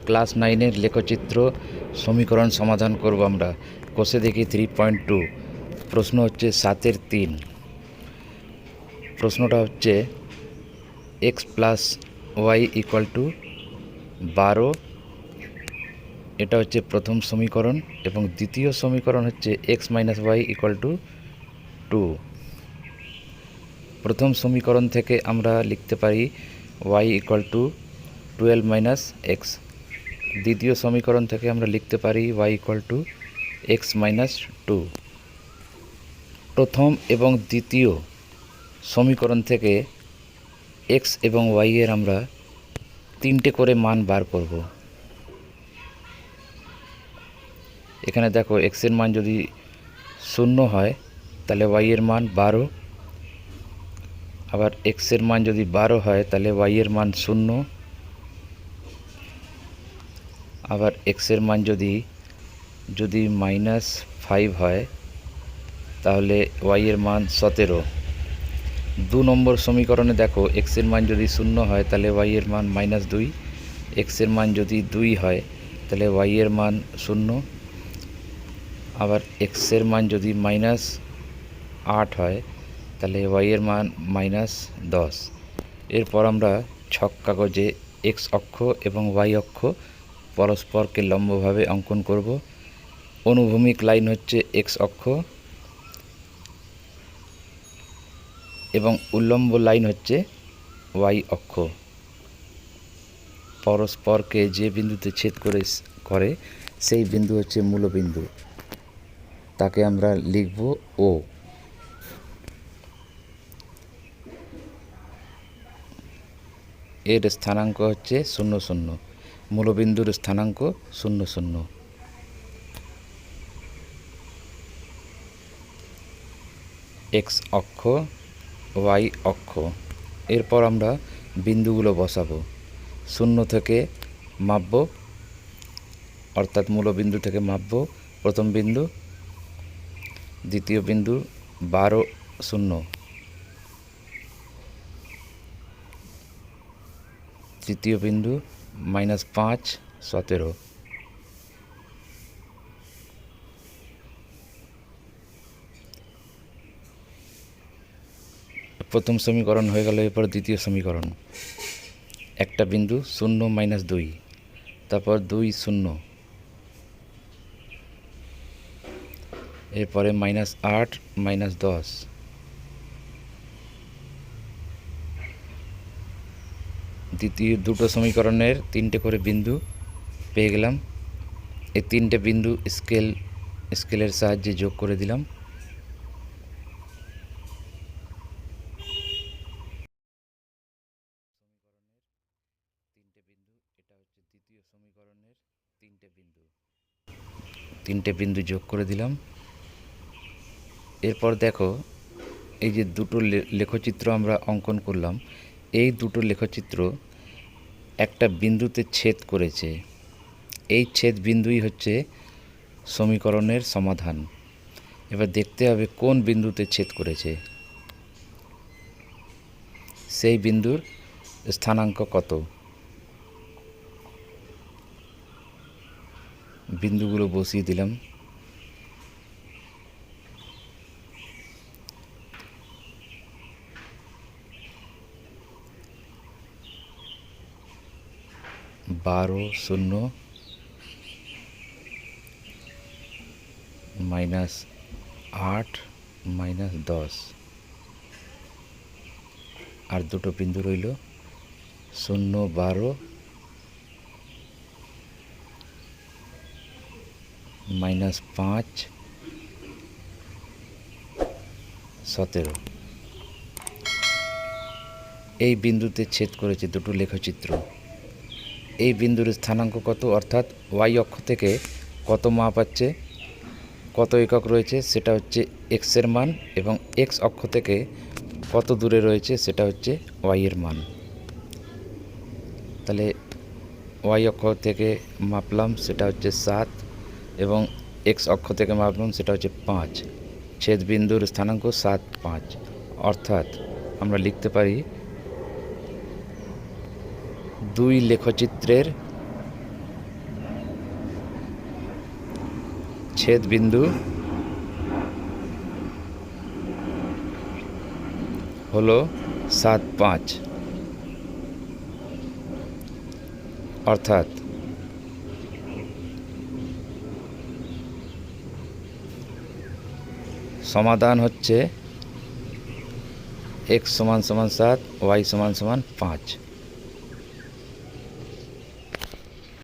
Class 9-এর লেখচিত্র সমীকরণ সমাধান করব আমরা। কোষে দেখি 3.2। প্রশ্ন হচ্ছে 7-এর 3। প্রশ্নটা হচ্ছে x plus y equal to 12। এটা হচ্ছে প্রথম সমীকরণ এবং দ্বিতীয় সমীকরণ হচ্ছে x minus y equal to 2। প্রথম সমীকরণ থেকে আমরা লিখতে পারি y equal to 12 minus x. দ্বিতীয় সমীকরণ থেকে আমরা লিখতে পারি y equal to x minus 2। প্রথম এবং দ্বিতীয় সমীকরণ থেকে x এবং y এর আমরা 3টে করে মান বার করব। এখানে দেখো x এর মান যদি 0 হয় তাহলে y এর মান 12, আবার x এর মান যদি 12 হয় তাহলে y এর মান 0, আবার x এর মান যদি -5 হয় তাহলে y এর মান 17। 2 নম্বর সমীকরণে দেখো x এর মান যদি 0 হয় তাহলে y এর মান -2, x এর মান যদি 2 হয় তাহলে y এর মান 0, আবার x এর মান যদি -8 হয় তাহলে y এর মান -10। এরপর আমরা ছক কাগজে x অক্ষ এবং y অক্ষ পরস্পরকে লম্বভাবে অঙ্কন করব। অনুভূমিক লাইন হচ্ছে x অক্ষ এবং উল্লম্ব লাইন হচ্ছে y অক্ষ। পরস্পরকে যে বিন্দুতে ছেদ করে সেই বিন্দু হচ্ছে মূলবিন্দু, তাকে আমরা লিখব O। এর স্থানাঙ্ক হচ্ছে 0 0, মূলবিন্দুর স্থানাঙ্ক 0 0। x অক্ষ, y অক্ষ। এরপর আমরা বিন্দুগুলো বসাবো। 0 থেকে মাপব, অর্থাৎ মূলবিন্দু থেকে মাপব প্রথম বিন্দু, দ্বিতীয় বিন্দু 12 0, তৃতীয় বিন্দু -5 17। প্রথম সমীকরণ হয়ে গেল। এরপর দ্বিতীয় সমীকরণ, একটা বিন্দু 0 - 2, তারপর 2 0, এরপরে -8 -10। দ্বিতীয় দুটো সমীকরণের 3টে করে বিন্দু পেয়ে গেলাম। এই 3টে বিন্দু স্কেলের সাহায্যে যোগ করে দিলাম। এটা হচ্ছে দ্বিতীয় সমীকরণের 3টে বিন্দু যোগ করে দিলাম। এরপর দেখো এই যে দুটো লেখচিত্র আমরা অঙ্কন করলাম, এই দুটো লেখচিত্র একটা বিন্দুতে ছেদ করেছে। এই ছেদ বিন্দুই হচ্ছে সমীকরণের সমাধান। এবার দেখতে হবে কোন বিন্দুতে ছেদ করেছে, সেই বিন্দুর স্থানাঙ্ক কত। বিন্দুগুলো বসিয়ে দিলাম। -12 0 -8 -10, আর দুটো বিন্দু রইল 0 12 -5 17। এই বিন্দুতে ছেদ করেছে দুটো লেখচিত্র। এই বিন্দুর স্থানাঙ্ক কত, অর্থাৎ y অক্ষ থেকে কত মাপ আছে, কত একক রয়েছে সেটা হচ্ছে x এর মান, এবং x অক্ষ থেকে কত দূরে রয়েছে সেটা হচ্ছে y এর মান। তাহলে y অক্ষ থেকে মাপলাম সেটা হচ্ছে 7, এবং x অক্ষ থেকে মাপলাম সেটা হচ্ছে 5। ছেদ বিন্দুর স্থানাঙ্ক 7 5, অর্থাৎ আমরা লিখতে পারি দুই লেখচিত্রের ছেদ বিন্দু হলো 7, 5, অর্থাৎ সমাধান হচ্ছে x = 7, y = 5।